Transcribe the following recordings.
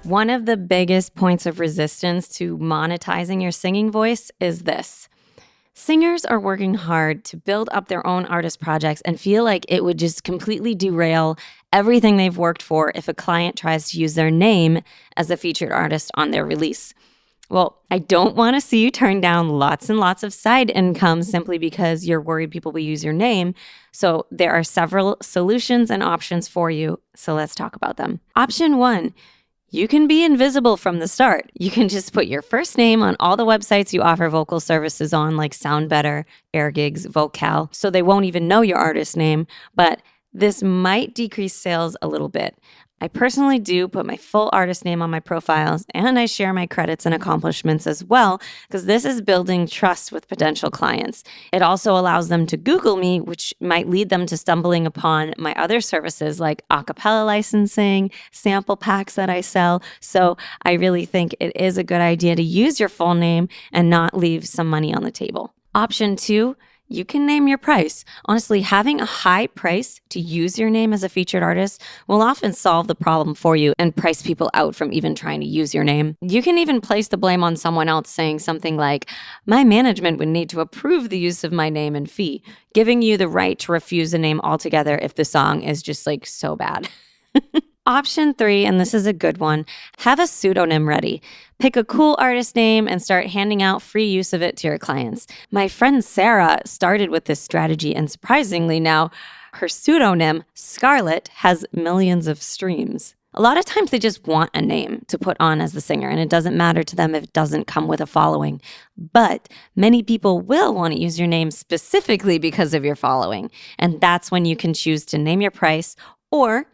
One of the biggest points of resistance to monetizing your singing voice is this. Singers are working hard to build up their own artist projects and feel like it would just completely derail everything they've worked for if a client tries to use their name as a featured artist on their release. Well, I don't want to see you turn down lots and lots of side income simply because you're worried people will use your name. So there are several solutions and options for you. So let's talk about them. Option 1. You can be invisible from the start. You can just put your first name on all the websites you offer vocal services on, like SoundBetter, AirGigs, Vocal, so they won't even know your artist name, but this might decrease sales a little bit. I personally do put my full artist name on my profiles, and I share my credits and accomplishments as well, because this is building trust with potential clients. It also allows them to Google me, which might lead them to stumbling upon my other services like acapella licensing, sample packs that I sell. So I really think it is a good idea to use your full name and not leave some money on the table. Option 2, you can name your price. Honestly, having a high price to use your name as a featured artist will often solve the problem for you and price people out from even trying to use your name. You can even place the blame on someone else, saying something like, "My management would need to approve the use of my name and fee," giving you the right to refuse a name altogether if the song is just like so bad. Option 3, and this is a good one, have a pseudonym ready. Pick a cool artist name and start handing out free use of it to your clients. My friend Sarah started with this strategy, and surprisingly now, her pseudonym, Scarlett, has millions of streams. A lot of times they just want a name to put on as the singer, and it doesn't matter to them if it doesn't come with a following. But many people will want to use your name specifically because of your following, and that's when you can choose to name your price, or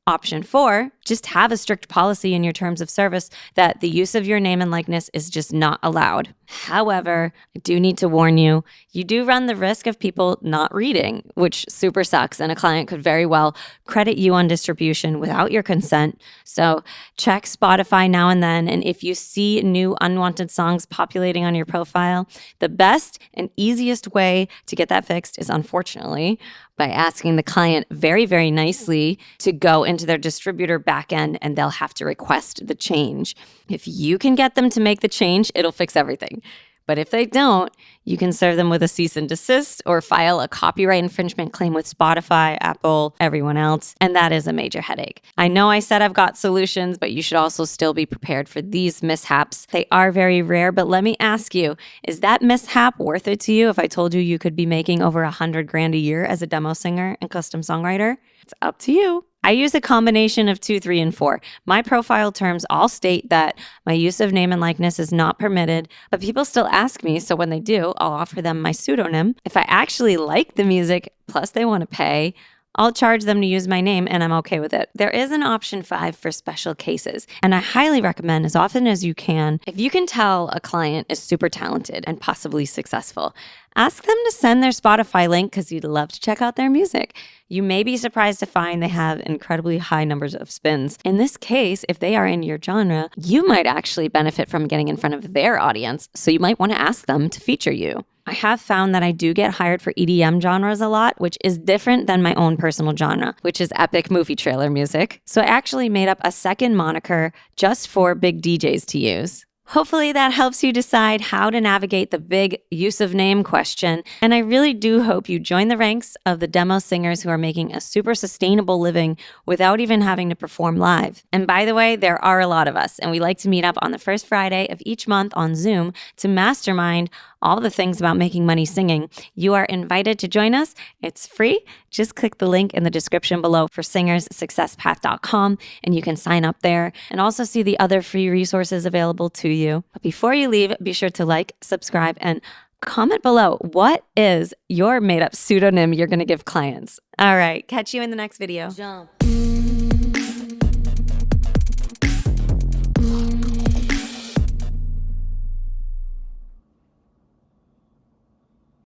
Option 4, just have a strict policy in your terms of service that the use of your name and likeness is just not allowed. However, I do need to warn you, you do run the risk of people not reading, which super sucks, and a client could very well credit you on distribution without your consent. So check Spotify now and then, and if you see new unwanted songs populating on your profile, the best and easiest way to get that fixed is, unfortunately, by asking the client very, very nicely to go into their distributor backend, and they'll have to request the change. If you can get them to make the change, it'll fix everything. But if they don't, you can serve them with a cease and desist or file a copyright infringement claim with Spotify, Apple, everyone else, and that is a major headache. I know I said I've got solutions, but you should also still be prepared for these mishaps. They are very rare, but let me ask you, is that mishap worth it to you if I told you you could be making over $100,000 a year as a demo singer and custom songwriter? It's up to you. I use a combination of 2, 3, and 4. My profile terms all state that my use of name and likeness is not permitted, but people still ask me, so when they do, I'll offer them my pseudonym. If I actually like the music, plus they want to pay, I'll charge them to use my name, and I'm okay with it. There is an option 5 for special cases, and I highly recommend, as often as you can, if you can tell a client is super talented and possibly successful, ask them to send their Spotify link because you'd love to check out their music. You may be surprised to find they have incredibly high numbers of spins. In this case, if they are in your genre, you might actually benefit from getting in front of their audience, so you might want to ask them to feature you. I have found that I do get hired for EDM genres a lot, which is different than my own personal genre, which is epic movie trailer music. So I actually made up a second moniker just for big DJs to use. Hopefully that helps you decide how to navigate the big use of name question. And I really do hope you join the ranks of the demo singers who are making a super sustainable living without even having to perform live. And by the way, there are a lot of us, and we like to meet up on the first Friday of each month on Zoom to mastermind all the things about making money singing. You are invited to join us. It's free. Just click the link in the description below for singerssuccesspath.com, and you can sign up there and also see the other free resources available to you. But before you leave, be sure to like, subscribe, and comment below. What is your made-up pseudonym you're going to give clients? All right, catch you in the next video. Jump.